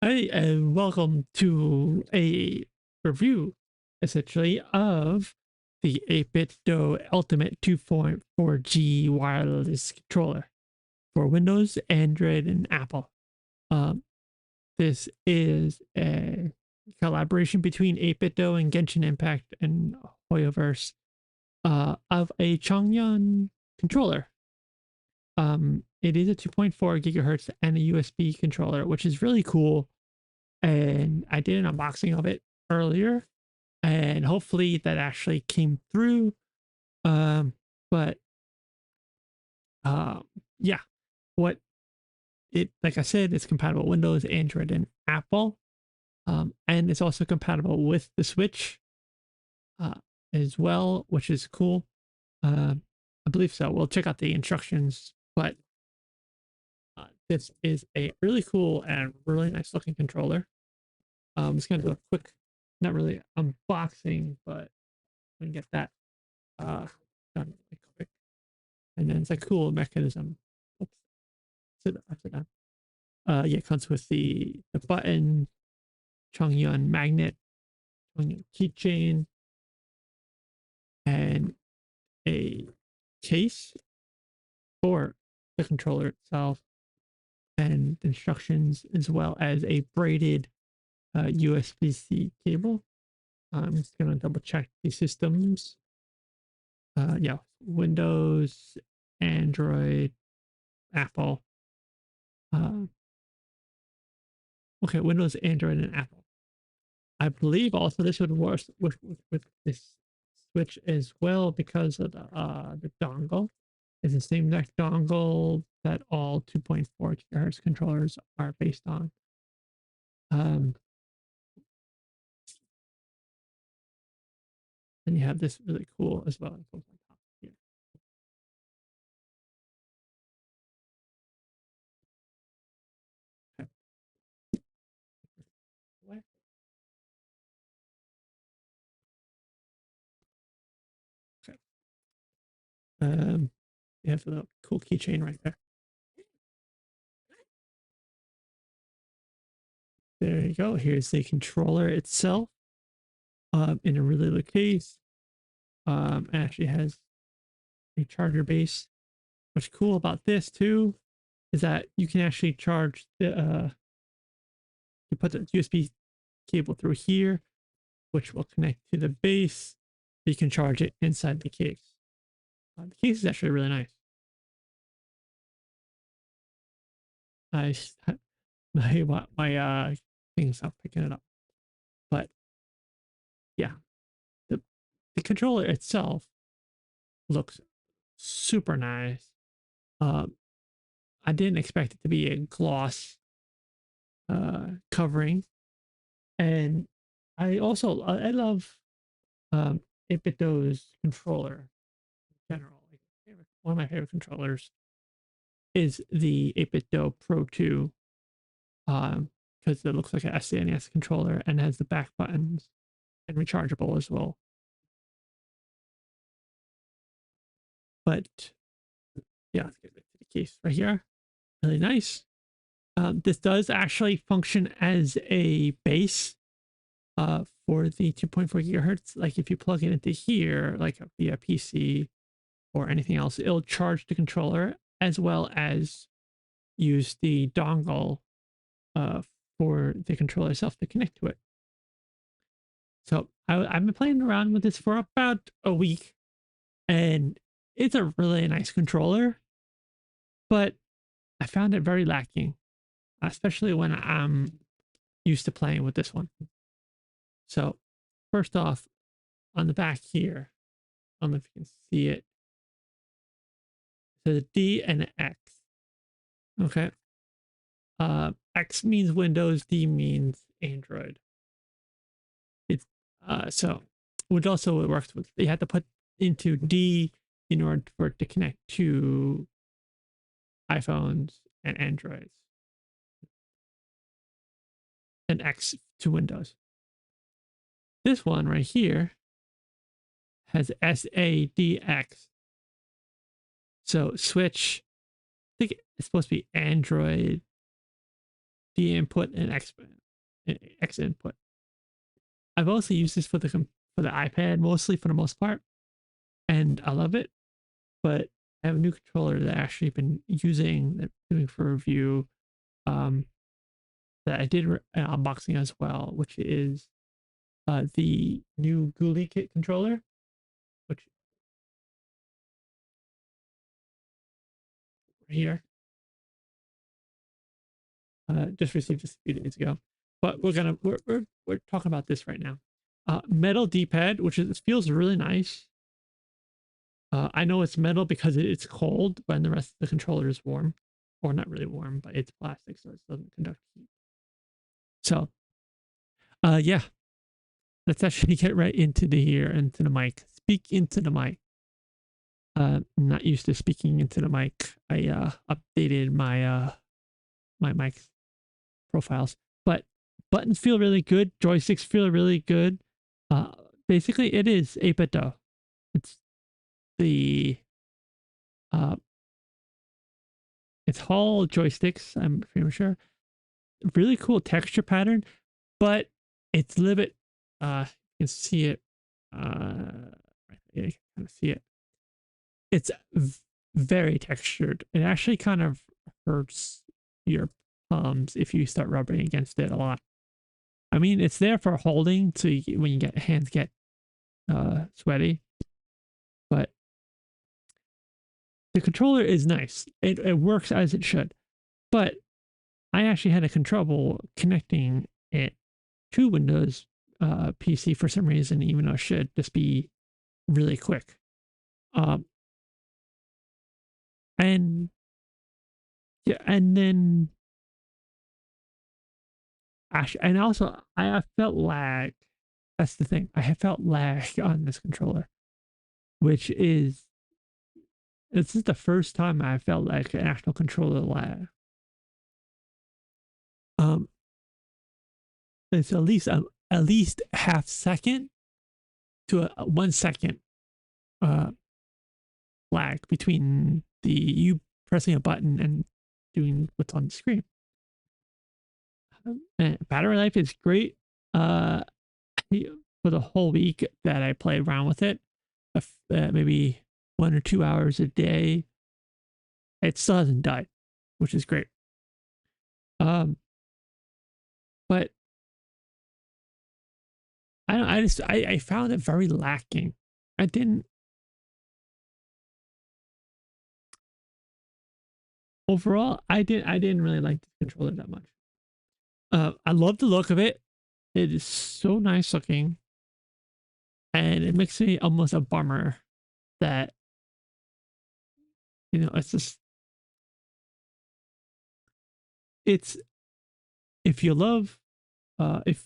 Hi, and welcome to a review, essentially, of the 8bitDo Ultimate 2.4G wireless controller for Windows, Android, and Apple. Um, this is a collaboration between 8bitDo and Genshin Impact and Hoyoverse of a Chongyun controller. It is a 2.4 gigahertz and a USB controller, which is really cool, and I did an unboxing of it earlier, and hopefully that actually came through. Um, but um, yeah, what it like I said, it's compatible with Windows, Android, and Apple, and it's also compatible with the Switch uh, as well, which is cool. I believe so. We'll check out the instructions, but this is a really cool and really nice looking controller. Just gonna do a quick, not really unboxing, but we can get that uh done really quick. And then it's a cool mechanism. Oops, upside down. Yeah, it comes with the button, Chongyun magnet, Chongyun keychain, and a case for the controller itself, and instructions, as well as a braided USB-C cable. I'm just gonna double check the systems. Yeah, Windows, Android, Apple. Uh, okay, Windows, Android, and Apple. I believe also this would work with this Switch as well because of the dongle. It's the same exact dongle that all 2.4 gigahertz controllers are based on. Um, and you have this really cool as well. It goes on top here. Okay. Okay. You have the cool keychain right there. There you go. Here's the controller itself in a really little case. It actually has a charger base. What's cool about this too is that you can actually charge the you put the USB cable through here, which will connect to the base. You can charge it inside the case. The case is actually really nice. I my thing's not picking it up, but yeah, the the controller itself looks super nice. Um, I didn't expect it to be a gloss covering, and I love 8bitDo's controller in general. Like one of my favorite controllers is the 8bitDo Pro 2, because it looks like an SNES controller and has the back buttons and rechargeable as well. But yeah, let's get back to the case right here. Really nice. This does actually function as a base for the 2.4 gigahertz. Like if you plug it into here, like via PC or anything else, it'll charge the controller as well as use the dongle uh, for the controller itself to connect to it. So I've been playing around with this for about a week, and it's a really nice controller, but I found it very lacking, especially when I'm used to playing with this one. So first off, on the back here, I don't know if you can see it. So the D and X. Okay. X means Windows, D means Android. It's so which also works with you have to put into D in order for it to connect to iPhones and Androids, and X to Windows. This one right here has SADX. So Switch, I think it's supposed to be Android D input and X input. I've also used this for the iPad mostly for the most part, and I love it. But I have a new controller that I've actually been using, that I'm doing for review, um, that I did an unboxing as well, which is the new Ghoulie Kit controller, which here just received just a few days ago. But we're talking about this right now. Metal D-pad, which feels really nice. I know it's metal because it's cold, when the rest of the controller is warm, or not really warm, but it's plastic, so it doesn't conduct heat. So, yeah, let's actually get right into the mic. Speak into the mic. I'm not used to speaking into the mic. I updated my mic profiles, but buttons feel really good. Joysticks feel really good. Uh, Basically, it is 8bitDo. It's the it's Hall joysticks, I'm pretty sure. Really cool texture pattern, but it's a little bit you can see it yeah, you can kind of see it. It's very textured. It actually kind of hurts your palms if you start rubbing against it a lot. I mean, it's there for holding so when you get hands get sweaty, but the controller is nice. It works as it should, but I actually had trouble connecting it to Windows PC for some reason, even though it should just be really quick. Um, and yeah, and then actually, and also I felt lag. That's the thing. I have felt lag on this controller, which is this is the first time I felt like an actual controller lag. Um, it's at least half second to a 1 second uh lag between you pressing a button and doing what's on the screen. And battery life is great. Uh, for the whole week that I played around with it, maybe 1 or 2 hours a day, it still hasn't died, which is great. Um, but I don't. I found it very lacking. I didn't overall. I didn't really like the controller that much. I love the look of it. It is so nice looking, and it makes me almost a bummer that it's just it's if you love if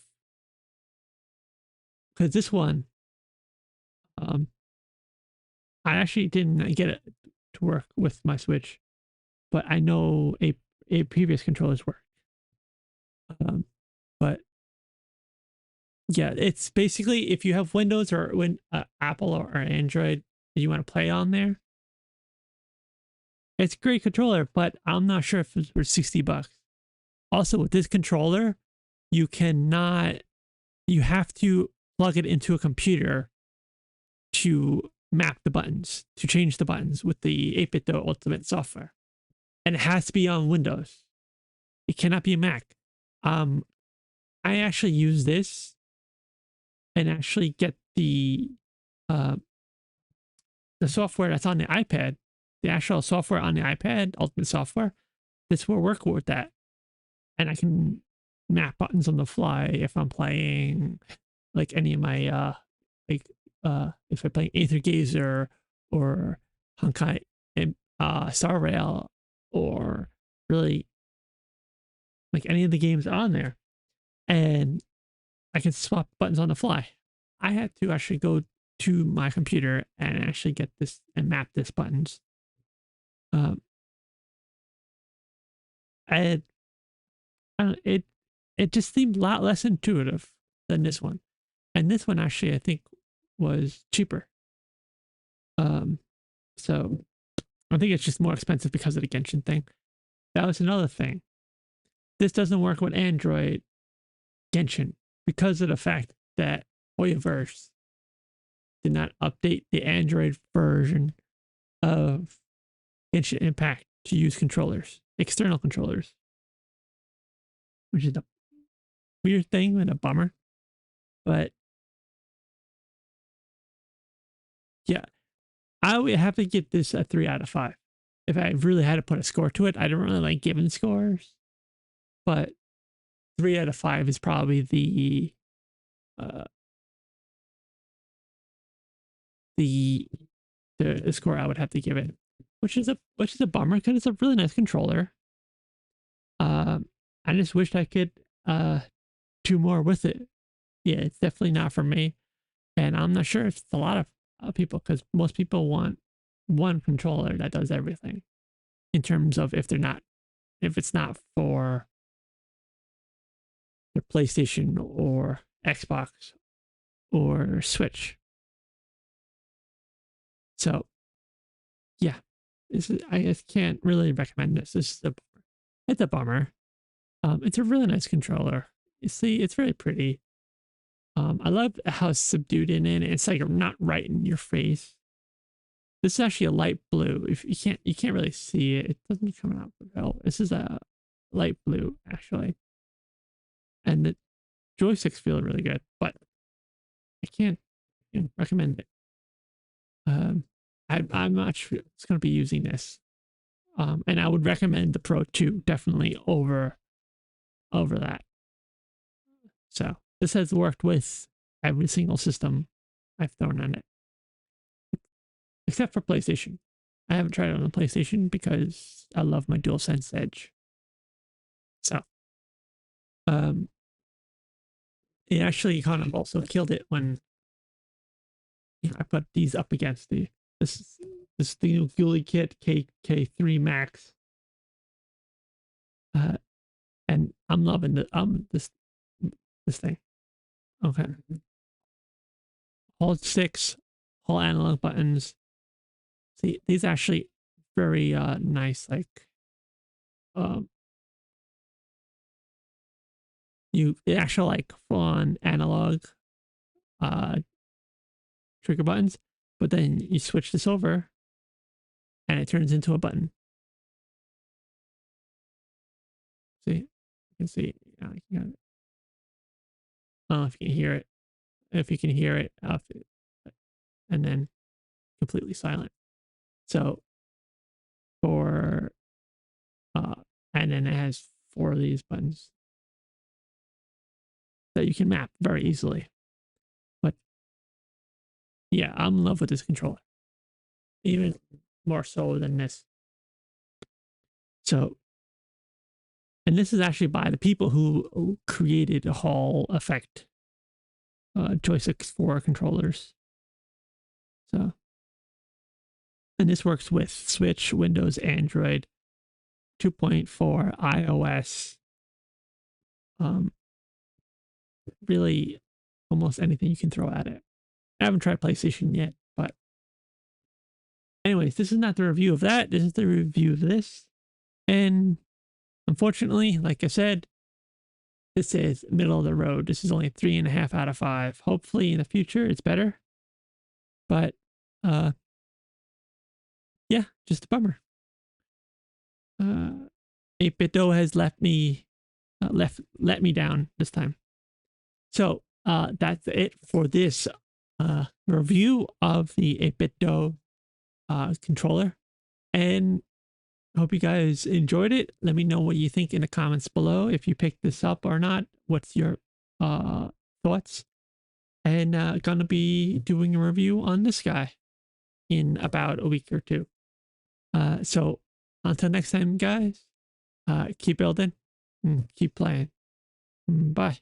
because this one I actually didn't get it to work with my Switch, but I know a previous controllers work. But yeah, it's basically if you have Windows or Apple or Android that you want to play on there, it's a great controller. But I'm not sure if it's for $60. Also, with this controller, you cannot. You have to plug it into a computer to map the buttons, to change the buttons with the 8bitDo Ultimate software, and it has to be on Windows. It cannot be a Mac. I actually use this and actually get uh, the software that's on the iPad, the actual software on the iPad, Ultimate software. This will work with that, and I can map buttons on the fly if I'm playing like any of my if I'm playing Aether Gazer or Honkai Star Rail or really like any of the games on there, and I can swap buttons on the fly. I had to actually go to my computer and actually get this and map this buttons. Um, and I don't, it just seemed a lot less intuitive than this one, and this one actually I think was cheaper. Um, so I think it's just more expensive because of the Genshin thing. That was another thing. this doesn't work with Android Genshin because of the fact that Hoyoverse did not update the Android version of Genshin Impact to use controllers, external controllers, which is a weird thing and a bummer. But yeah, I would have to give this a 3 out of 5. If I really had to put a score to it, I don't really like giving scores, but 3 out of 5 is probably uh, the the score I would have to give it, which is a bummer because it's a really nice controller. I just wished I could do more with it. Yeah, it's definitely not for me, and I'm not sure if it's a lot of people because most people want one controller that does everything. In terms of if it's not for their PlayStation or Xbox or Switch. So yeah, I just can't really recommend this. It's a bummer. It's a really nice controller. You see, it's very pretty. I love how it's subdued in it. It's like not right in your face. This is actually a light blue. If you can't really see it. It doesn't come out well. This is a light blue actually, and the joysticks feel really good. But I can't recommend it. I'm not sure it's going to be using this. And I would recommend the Pro 2 definitely over that. So this has worked with every single system I've thrown on it, except for PlayStation. I haven't tried it on the PlayStation because I love my DualSense Edge. So, it actually kind of also killed it when I put these up against this this new GUI kit K3 Max. And I'm loving this thing. Okay. All 6, all analog buttons. See, these actually very nice, like um it actually like full on analog uh trigger buttons, but then you switch this over and it turns into a button. See, you can see. I don't know if you can hear it. If you can hear it, and then completely silent. So for and then it has 4 of these buttons that you can map very easily. But yeah, I'm in love with this controller, even more so than this. So, and this is actually by the people who created a Hall effect joysticks for controllers. So, and this works with Switch, Windows, Android, 2.4, iOS, really almost anything you can throw at it. I haven't tried PlayStation yet, but anyways, this is not the review of that. This is the review of this. And unfortunately, like I said, this is middle of the road. This is only 3.5 out of 5. Hopefully in the future it's better. But yeah, just a bummer. 8bitDo has let me down this time. So that's it for this review of the 8bitDo controller. And hope you guys enjoyed it. Let me know what you think in the comments below. If you picked this up or not, what's your thoughts? And gonna be doing a review on this guy in about a week or 2. So until next time, guys, keep building and keep playing. Bye.